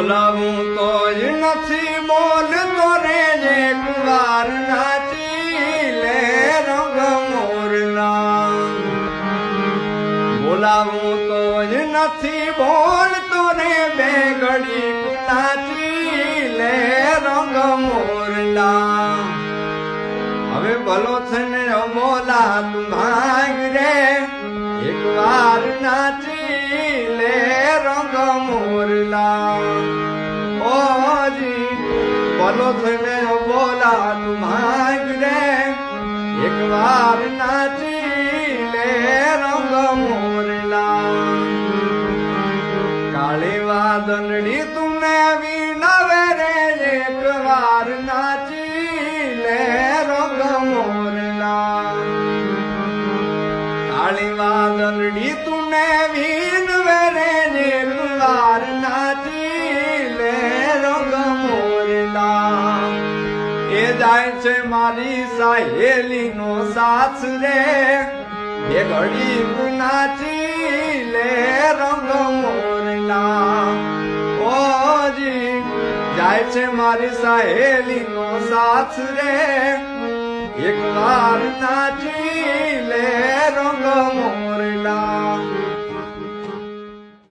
બોલાવું તોય નથી બોલતો રે એક વાર નાચી લે રંગ મોરના બોલાવું તોય નથી બોલતો રે બે ઘડી નાચી લે રંગ મોરના હવે ભલો થઈને બોલા તું ભાગ રે એક વાર નાચી લે રંગ મોરલા ઓજી ભલો થઈને બોલા તું ભાગ રે એક વાર નાચી લે રંગ મોરલા કાળી વાદળડી તુને વિનવે રે એક વાર નાચી લે રંગ મોરલા કાળી વાદળડી તુને વિનવે રે એક વાર નાચી લે રંગ મોરલા એ જાય છે મારી સહેલી નો સાથ રે એ ઘડી નાચી લે રંગ મોરલા ઓજી જાય છે મારી સહેલી નો સાથ રે એક વાર નાચી લે રંગ